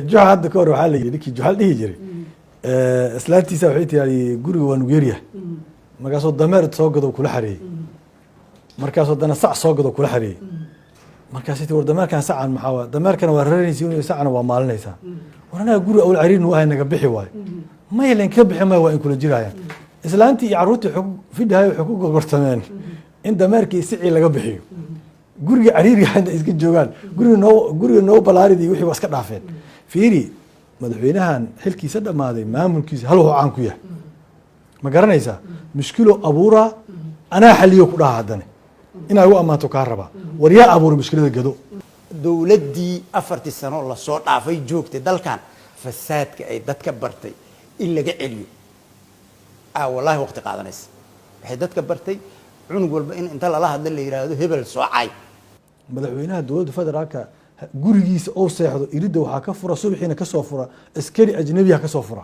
juxa hadda ka hor waxaa la yidhi ninkii juxal dhihi jiray islaantiisa waxay tiri guriga waa nugu yaryahay markaasoo dameer soo gado kula xareeyey markaasoo dana sac soo gado kula xareeyey markaas tii war dameerkan sacan maxaa waa dameerkana waa raranaysa sacana waa maalinaysaa war anaga guri awl cariir nu ahay naga bixi waayo maya len ka bixi maayo waa in kula jirayaan islaantii iyo carruurtii fidhahay waxay ku gogortameen in dameerkii sicii laga bixiyo guriga cariiriyahana iska joogaan guriga noo balaaridii wixii waa iska dhaafeen fiiri madaxweynahan xilkiisa dhammaaday maamulkiisa hal wuxuu caan ku yahay ma garanaysaa mushkilo abuuraa anaa xaliyo ku dhaha haddane inaa igu ammaanto kaa rabaa war yaa abuuray mushkilada gado dowladdii 4 sano la soo dhaafay joogtay dalkan fasaadka ay dadka bartay in laga celiyo wallahi waqti qaadanaysa waxay dadka bartay cunug walba in inta lala hadla la yiraahdo hebel soocay madaxweynaha dowladda federaalka gurigiisa oo seexdo iridda waxaa ka fura subaxiina ka soo fura askari ajnabiya ka soo fura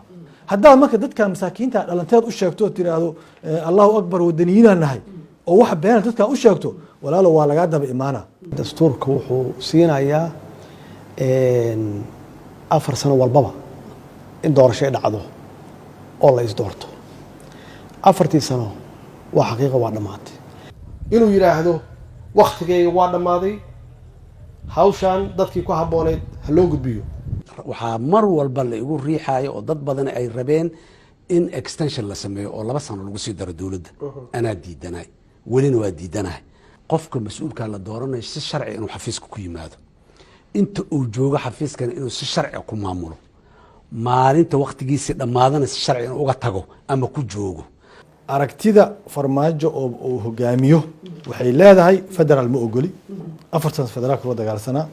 haddaa marka dadka masaakiinta dhalanteed u sheegto tiraahdo allahu akbar wadaniyiinaan nahay oo wax been dadka u sheegto walaalo waa laga daba imaana dastuurka wuxuu siinayaa 4 sano walbaba in doorasho dhacdo oo la isdoorto 4 sano waa xaqiiqo waa dhamaatay inuu yiraahdo waqtigeyga waa dhamaaday hawshan dadkii ku habooneed ha loo gudbiyo waxaa mar walba la igu riixayo oo dad badan ay rabeen in extension la sameeyo oo 2 sano lagu sii daro dawladda anaa diidanay welina waa diidanahay qofka mas'uulka la dooranayo si sharci inuu xafiiska ku yimaado inta uu joogo xafiiskan inuu si sharci ku maamulo maalinta waqtigiisa dhamaadana si sharci inuu uga tago ama ku joogo aragtida farmaajo oo hogaamiyo waxay leedahay federaal ma ogoli 4 sano federaalka loo dagaalsanaa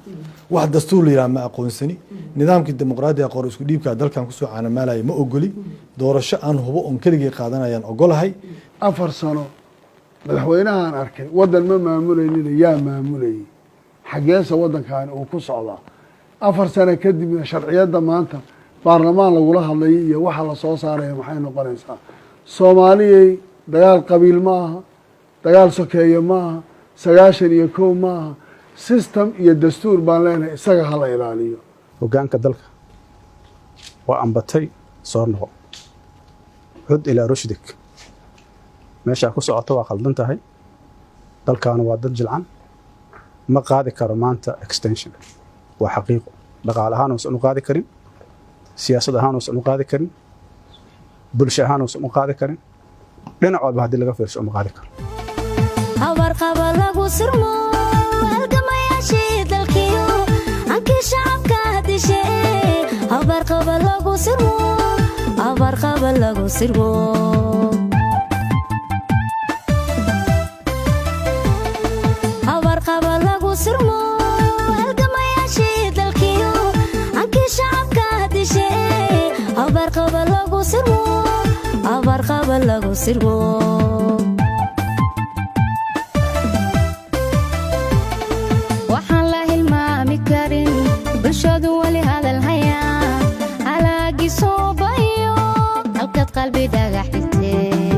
wax dastuur la ma aqoonsani nidaamkii dimuqraadiga qor isku dhiibka dalkan ku soo caanamaalay ma ogoli doorasho aan hubo on keligii qaadanayaan ogolahay 4 sano madaxweynahan arkay wadan ma maamulaynin yaa maamulayay xageesa wadankan uu ku socdaa 4 sano kadibna sharciyada maanta baarlamaan lagula hadlay iyo waxa la soo saaray maxay noqonaysaa Soomaaliyay dagaal qabiil ma aha dagaal sokeeye ma aha 91 ma aha system iyo dastuur baan leenahay isaga hala ilaaliyo hogaanka dalka waa ambatay soo noqo cud ila rushdik meesha ku socoto waa qaldan tahay dalkaana waa dad jilcan ma qaadi karo maanta extension waa xaqiiqo dhaqaale ahaan uusan u qaadi karin siyaasad ahaan uusan u qaadi karin bulsho ahaan uusan u qaadi karin dhinac walba haddii laga fiirsho uma qaadi karo habar qaba lagu sirmo halgamayaashii dalkiyo ankii shacabka hadishee habar qaba lagu sirmo habar qaba lagu sirmo habar qaba lagu sirmo halgamayaashii dalkiyo ankii shacabka hadishee habar qaba lagu sirmo habar qaba lagu sirmo waxaan la hilmaami karin bulshadu wali hadal hayaa halaagii soo bayo halkaad qalbi dhagax dhigteen